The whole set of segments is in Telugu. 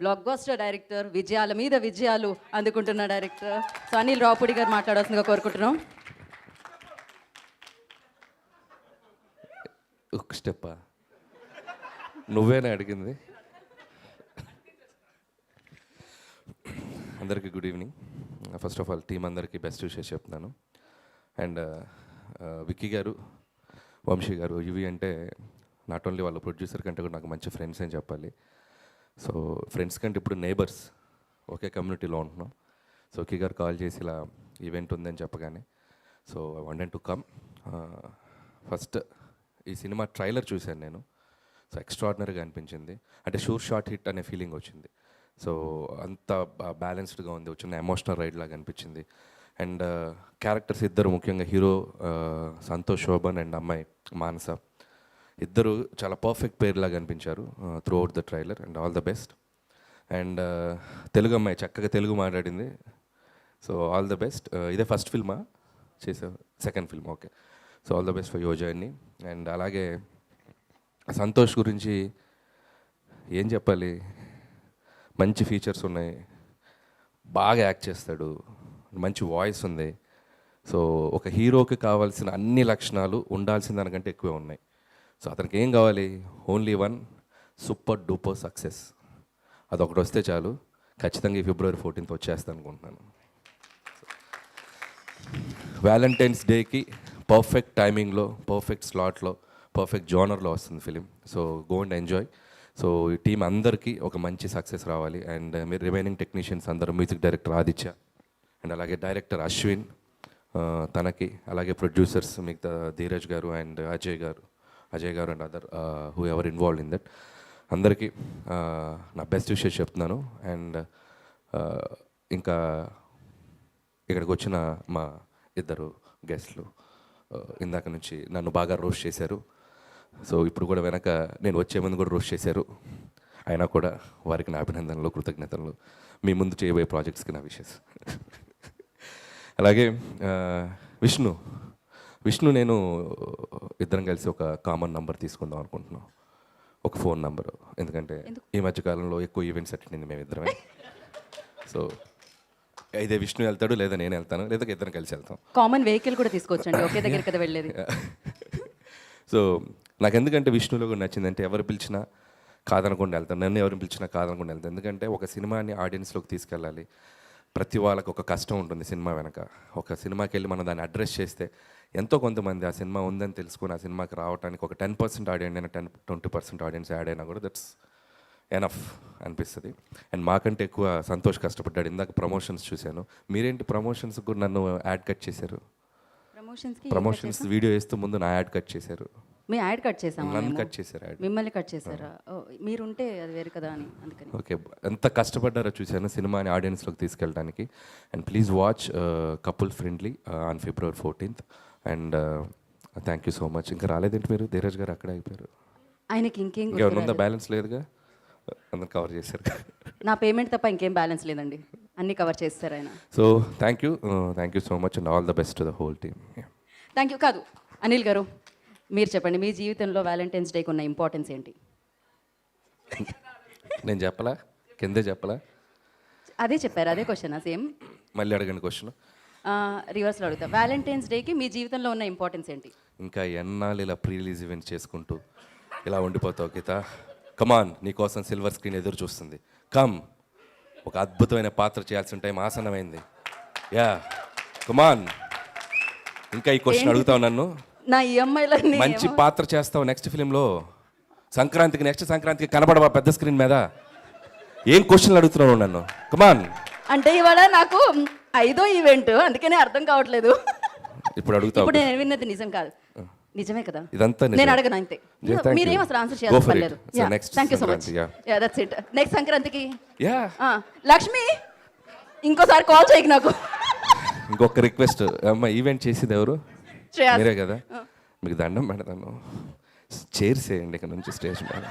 బ్లాక్ బస్టర్ డైరెక్టర్, విజయాల మీద విజయాలు అందుకుంటున్న డైరెక్టర్ సో అనిల్ రావుపూడి గారు మాట్లాడాల్సిందిగా కోరుకుంటున్నాం. ఒక స్టెప్పా నువ్వేనా అడిగింది? అందరికీ good evening. First of all team అందరికీ బెస్ట్ విషెస్ చెప్తున్నాను. అండ్ విక్కీ గారు, వంశీ గారు, ఇవి అంటే నాట్ ఓన్లీ వాళ్ళ ప్రొడ్యూసర్ కంటే కూడా నాకు మంచి ఫ్రెండ్స్ అని చెప్పాలి. సో ఫ్రెండ్స్ కంటే ఇప్పుడు నేబర్స్, ఒకే కమ్యూనిటీలో ఉంటున్నాం. సో విక్కీ గారు కాల్ చేసి ఇలా ఈవెంట్ ఉందని చెప్పగానే so I wanted to come. First ఈ సినిమా ట్రైలర్ చూశాను నేను. సో ఎక్స్ట్రాడినరీగా అనిపించింది. అంటే షార్ట్ హిట్ అనే ఫీలింగ్ వచ్చింది. సో అంత బ్యాలెన్స్డ్గా ఉంది, వచ్చిన ఎమోషనల్ రైడ్ లాగా అనిపించింది. అండ్ క్యారెక్టర్స్ ఇద్దరు, ముఖ్యంగా హీరో సంతోష్ శోభన్ అండ్ అమ్మాయి మానస, ఇద్దరు చాలా పర్ఫెక్ట్ పేర్ లాగా అనిపించారు throughout the trailer. And all the best. And Telugu అమ్మాయి చక్కగా తెలుగు మాట్లాడింది. So all the best. ఇదే ఫస్ట్ ఫిల్మా చేసా? Second film, okay. So all the best for your journey. And అలాగే సంతోష్ గురించి ఏం చెప్పాలి, మంచి ఫీచర్స్ ఉన్నాయి, బాగా యాక్ట్ చేస్తాడు, మంచి వాయిస్ ఉంది. సో ఒక హీరోకి కావాల్సిన అన్ని లక్షణాలు ఉండాల్సిన దానికంటే ఎక్కువే ఉన్నాయి. సో అతనికి ఏం కావాలి? Only one super duper success. అదొకటి వస్తే చాలు. ఖచ్చితంగా ఈ February 14th వచ్చేస్తాను అనుకుంటున్నాను. వ్యాలంటైన్స్ డేకి పర్ఫెక్ట్ టైమింగ్లో, పర్ఫెక్ట్ స్లాట్లో, పర్ఫెక్ట్ జోనర్లో వస్తుంది film. So go and enjoy. So ఈ టీం అందరికీ ఒక మంచి సక్సెస్ రావాలి. అండ్ మీరు రిమైనింగ్ టెక్నీషియన్స్ అందరూ, మ్యూజిక్ డైరెక్టర్ ఆదిత్య, అండ్ అలాగే డైరెక్టర్ అశ్విన్, తనకి, అలాగే ప్రొడ్యూసర్స్ మిగతా ధీరజ్ గారు అండ్ అజయ్ గారు and other who ever involved in that, అందరికీ నా బెస్ట్ విషెస్ చెప్తున్నాను. అండ్ ఇంకా ఇక్కడికి వచ్చిన మా ఇద్దరు గెస్ట్లు ఇందాక నుంచి నన్ను బాగా రోస్ట్ చేశారు. సో ఇప్పుడు కూడా వెనక నేను వచ్చే ముందు కూడా రోస్ట్ చేశారు. అయినా కూడా వారికి నా అభినందనలు, కృతజ్ఞతలు. మీ ముందు చేయబోయే ప్రాజెక్ట్స్కి నా విషెస్. అలాగే విష్ణు నేను ఇద్దరం కలిసి ఒక కామన్ నంబర్ తీసుకుందాం అనుకుంటున్నాం, ఒక ఫోన్ నంబరు. ఎందుకంటే ఈ మధ్యకాలంలో ఎక్కువ ఈవెంట్స్ అటెండ్ అయింది మేమిద్దరమే. సో అయితే విష్ణు వెళ్తాడు, లేదా నేను వెళ్తాను, లేదా ఇద్దరం కలిసి వెళ్తాం. కామన్ వెహికల్ కూడా తీసుకోవచ్చండి, ఒకే దగ్గర కదా వెళ్ళేది. సో నాకు ఎందుకంటే విష్ణులో కూడా నచ్చిందంటే ఎవరు పిలిచినా కాదనకుండా వెళ్తాను, నన్ను ఎవరు పిలిచినా కాదనకుండా వెళ్తాను. ఎందుకంటే ఒక సినిమాని ఆడియన్స్లోకి తీసుకెళ్ళాలి. ప్రతి వాళ్ళకి ఒక కష్టం ఉంటుంది సినిమా వెనక. ఒక సినిమాకి వెళ్ళి మనం దాన్ని అడ్రస్ చేస్తే ఎంతో కొంతమంది ఆ సినిమా ఉందని తెలుసుకుని ఆ సినిమాకి రావడానికి ఒక 10% ఆడియన్స్ అయినా 20% ఆడియన్స్ యాడ్ అయినా కూడా దట్స్ ఎనఫ్ అనిపిస్తుంది. అండ్ మాకంటే ఎక్కువ సంతోష్ కష్టపడ్డాడు. ఇందాక ప్రమోషన్స్ చూశాను. మీరేంటి ప్రమోషన్స్ కూడా నన్ను యాడ్ కట్ చేశారు? ప్రమోషన్స్ వీడియో వేస్తూ ముందు నా యాడ్ కట్ చేశారు. మీ యాడ్ కట్ చేసాము, నన్ను కట్ చేశారు, యాడ్ మిమ్మల్ని కట్ చేశారా? మీరుంటే అది వేరు కదా అని, అందుకని. ఓకే, ఎంత కష్టపడ్డారో చూశాను సినిమాని ఆడియన్స్లోకి తీసుకెళ్ళడానికి. And please watch couple friendly on February 14th. And thank you so much. ఇంకా రాలేదేంటి మీరు? ధీరజ్ గారు అక్కడ అయిపోయారు. ఆయనకి ఇంకేం ఉందా? బ్యాలెన్స్ లేదుగా, అందరు కవర్ చేశారు. నా పేమెంట్ తప్ప ఇంకేం బ్యాలెన్స్ లేదండి, అన్నీ కవర్ చేస్తారు ఆయన. So thank you so much and all the best to the whole team. Thank you. కాదు, అనిల్ గారు మీరు చెప్పండి, మీ జీవితంలో వ్యాలంటైన్స్ డేకి ఉన్న ఇంపార్టెన్స్ ఏంటి? నేను చెప్పలా? కిందే చెప్పలా? అదే చెప్పారు, అదే క్వశ్చనా? సేమ్ మళ్ళీ అడగండి క్వశ్చన్. రివర్స్లో అడుగుతా. వ్యాలంటైన్స్ డేకి మీ జీవితంలో ఉన్న ఇంపార్టెన్స్ ఏంటి? ఇంకా ఎన్నాళ్ళు ఇలా ప్రీ రిలీజ్ ఈవెంట్స్ చేసుకుంటూ ఇలా ఉండిపోతావు గీత? కమాన్, నీకోసం సిల్వర్ స్క్రీన్ ఎదురు చూస్తుంది. కమ్, ఒక అద్భుతమైన పాత్ర చేయాల్సిన టైం ఆసన్నమైంది. యా, కమాన్. ఇంకా ఈ క్వశ్చన్ అడుగుతావు నన్ను? నా ఈఎంఐలన్నీ మంచి పాత్ర చేస్తావు నెక్స్ట్ ఫిలింలో. నెక్స్ట్ సంక్రాంతికి కనబడవా పెద్ద స్క్రీన్ మీద? ఏం క్వశ్చన్లు అడుగుతున్నావు నన్ను? కమాన్. అంటే ఇవాళ నాకు 5వ ఈవెంట్, అందుకనే అర్థం కావట్లేదు. ఇప్పుడు అడుగుతావు. ఇప్పుడు నేను విన్నది నిజం కాదు, నిజమే కదా? ఇదంతా నేను అడగను అంతే. మీరేం అసలు ఆన్సర్ చేయాల్సిన పర్లేదు. Thank you so much. That's it. Next సంక్రాంతికి లక్ష్మి ఇంకోసారి కాల్ చేయకు నాకు. ఇంకొక రిక్వెస్ట్ అమ్మ, ఈవెంట్ చేసేది ఎవరు? మీరే కదా. మీకు దండం పెడతాను, చైర్స్ వేయండి ఇక్కడ నుంచి స్టేజ్ మీద.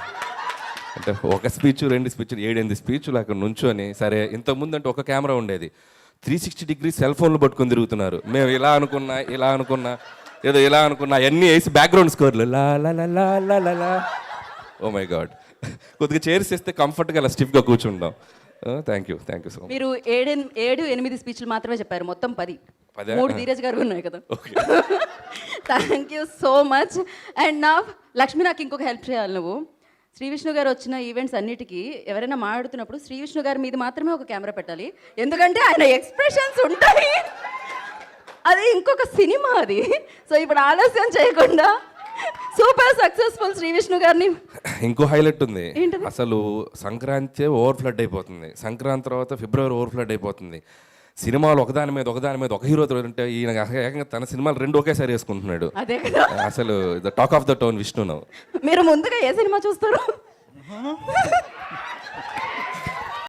అంటే ఒక స్పీచ్ 2 స్పీచ్ 7 స్పీచ్లు అక్కడ నుంచొని, సరే ఇంతకుముందు అంటే ఒక కెమెరా ఉండేది, 360 degrees సెల్ ఫోన్లు పట్టుకొని తిరుగుతున్నారు. మేము ఇలా అనుకున్నా ఏదో ఇలా అనుకున్నా, అన్నీ వేసి బ్యాక్గ్రౌండ్ స్కోర్లు లా లా లా లా లా లా. Oh my god. కొద్దిగా చైర్స్ ఇస్తే కంఫర్ట్గా అలా స్టిఫ్గా కూర్చుంటాం. Thank you so much. మీరు 7-8 స్పీచ్లు మాత్రమే చెప్పారు, మొత్తం 10. 3 ధీరజ్ గారు ఉన్నాయి కదా. Thank you so much. And నా లక్ష్మి, నాకు ఇంకొక హెల్ప్ చేయాలి నువ్వు. శ్రీ విష్ణు గారు వచ్చిన ఈవెంట్స్ అన్నిటికీ ఎవరైనా మాట్లాడుతున్నప్పుడు శ్రీ విష్ణు గారి మీద మాత్రమే ఒక కెమెరా పెట్టాలి, ఎందుకంటే ఆయన ఎక్స్ప్రెషన్స్ ఉంటాయి. అది ఇంకొక సినిమా అది. సో ఇప్పుడు ఆలస్యం చేయకుండా సూపర్ సక్సెస్ఫుల్ శ్రీ విష్ణు గారిని. ఇంకో హైలైట్ ఉంది, అసలు సంక్రాంతి ఓవర్ ఫ్లడ్ అయిపోతుంది, సంక్రాంతి తర్వాత ఫిబ్రవరి ఓవర్ ఫ్లడ్ అయిపోతుంది. సినిమాలు ఒకదాని మీద ఒక హీరో ఉంటే ఈయన ఏకంగా తన సినిమాలు 2 ఒకేసారి వేసుకుంటున్నాడు. అదే కదా అసలు the talk of the town Vishnu now. మీరు ముందుగా ఏ సినిమా చూస్తారు?